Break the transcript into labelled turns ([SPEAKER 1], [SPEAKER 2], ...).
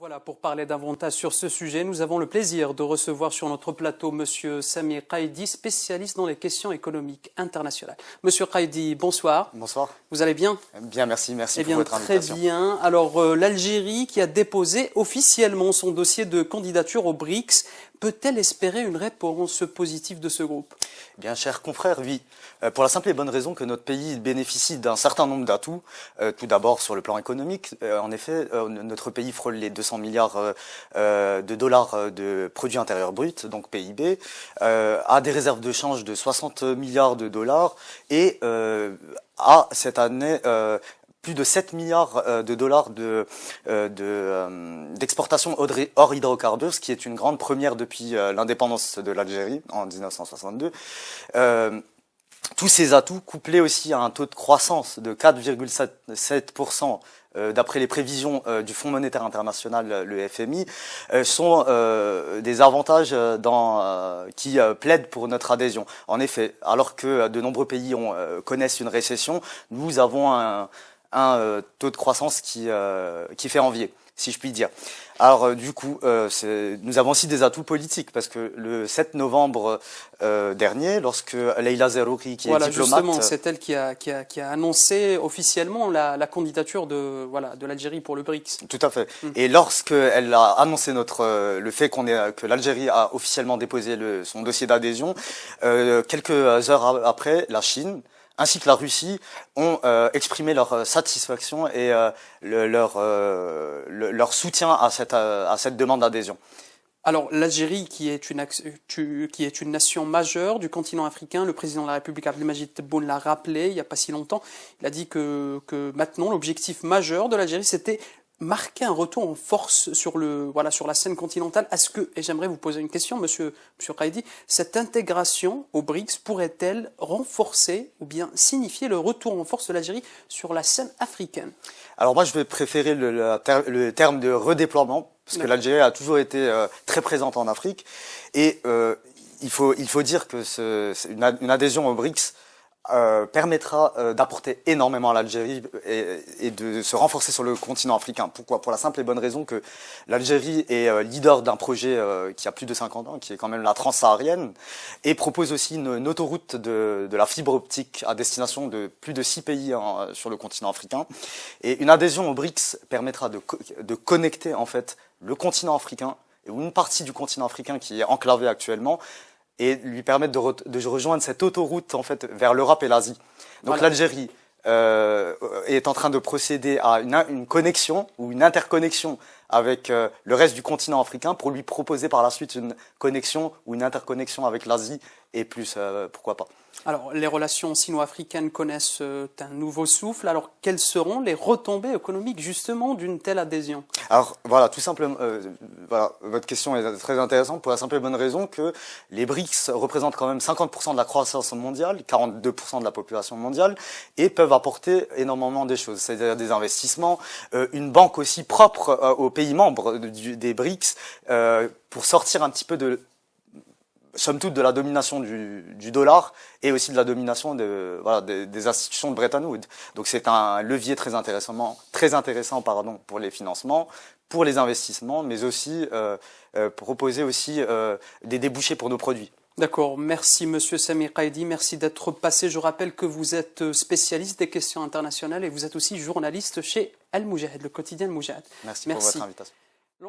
[SPEAKER 1] Voilà, pour parler davantage sur ce sujet, nous avons le plaisir de recevoir sur notre plateau Monsieur Samir Qaïdi, spécialiste dans les questions économiques internationales. Monsieur Qaïdi, bonsoir.
[SPEAKER 2] Bonsoir.
[SPEAKER 1] Vous allez bien?
[SPEAKER 2] Bien, merci
[SPEAKER 1] Eh
[SPEAKER 2] pour
[SPEAKER 1] bien,
[SPEAKER 2] votre invitation.
[SPEAKER 1] très bien. Alors, l'Algérie qui a déposé officiellement son dossier de candidature au BRICS, peut-elle espérer une réponse positive de ce groupe?
[SPEAKER 2] Bien, chers confrères, oui. Pour la simple et bonne raison que notre pays bénéficie d'un certain nombre d'atouts. Tout d'abord sur le plan économique. En effet, notre pays frôle les 200 milliards de dollars de produit intérieur brut, donc PIB, a des réserves de change de 60 milliards de dollars et a cette année plus de 7 milliards de dollars d'exportation hors hydrocarbures, ce qui est une grande première depuis l'indépendance de l'Algérie en 1962. Tous ces atouts, couplés aussi à un taux de croissance de 4,7% d'après les prévisions du Fonds monétaire international, le FMI, sont des avantages qui plaident pour notre adhésion. En effet, alors que de nombreux pays connaissent une récession, nous avons un taux de croissance qui fait envier, si je puis dire. Alors du coup, nous avons aussi des atouts politiques, parce que le 7 novembre dernier, lorsque Leïla Zerouki, qui est diplomate...
[SPEAKER 1] Justement, c'est elle qui a annoncé officiellement la candidature de l'Algérie pour le BRICS.
[SPEAKER 2] Tout à fait. Et lorsqu'elle a annoncé le fait que l'Algérie a officiellement déposé son dossier d'adhésion, quelques heures après, la Chine ainsi que la Russie ont exprimé leur satisfaction et leur soutien à cette demande d'adhésion.
[SPEAKER 1] Alors l'Algérie, qui est une nation majeure du continent africain, le président de la République Abdelmadjid Tebboune l'a rappelé il n'y a pas si longtemps. Il a dit que maintenant l'objectif majeur de l'Algérie, c'était marquer un retour en force sur la scène continentale. Est-ce que, et j'aimerais vous poser une question, monsieur Qaïdi, cette intégration au BRICS pourrait-elle renforcer ou bien signifier le retour en force de l'Algérie sur la scène africaine?
[SPEAKER 2] Alors moi, je vais préférer le terme de redéploiement, parce que l'Algérie a toujours été très présente en Afrique, et il faut dire que une adhésion au BRICS permettra d'apporter énormément à l'Algérie et de se renforcer sur le continent africain. Pourquoi? Pour la simple et bonne raison que l'Algérie est leader d'un projet qui a plus de 50 ans, qui est quand même la transsaharienne, et propose aussi une autoroute de la fibre optique à destination de plus de 6 pays sur le continent africain. Et une adhésion au BRICS permettra de connecter en fait le continent africain, ou une partie du continent africain qui est enclavé actuellement, et lui permettre de rejoindre cette autoroute en fait vers l'Europe et l'Asie. Donc voilà. L'Algérie est en train de procéder à une connexion ou une interconnexion avec le reste du continent africain pour lui proposer par la suite une connexion ou une interconnexion avec l'Asie et plus, pourquoi pas.
[SPEAKER 1] Alors, les relations sino-africaines connaissent un nouveau souffle. Alors, quelles seront les retombées économiques, justement, d'une telle adhésion?
[SPEAKER 2] Alors, voilà, tout simplement, votre question est très intéressante pour la simple et bonne raison que les BRICS représentent quand même 50% de la croissance mondiale, 42% de la population mondiale, et peuvent apporter énormément des choses, c'est-à-dire des investissements, une banque aussi propre aux pays membres des BRICS, pour sortir un petit peu somme toute de la domination du dollar et aussi de la domination des institutions de Bretton Woods. Donc c'est un levier très intéressant pour les financements, pour les investissements, mais aussi proposer aussi des débouchés pour nos produits.
[SPEAKER 1] D'accord, merci Monsieur Samir Qaïdi, merci d'être passé. Je rappelle que vous êtes spécialiste des questions internationales et vous êtes aussi journaliste chez Al Moujahid, le quotidien Al Moujahid.
[SPEAKER 2] Merci pour votre invitation.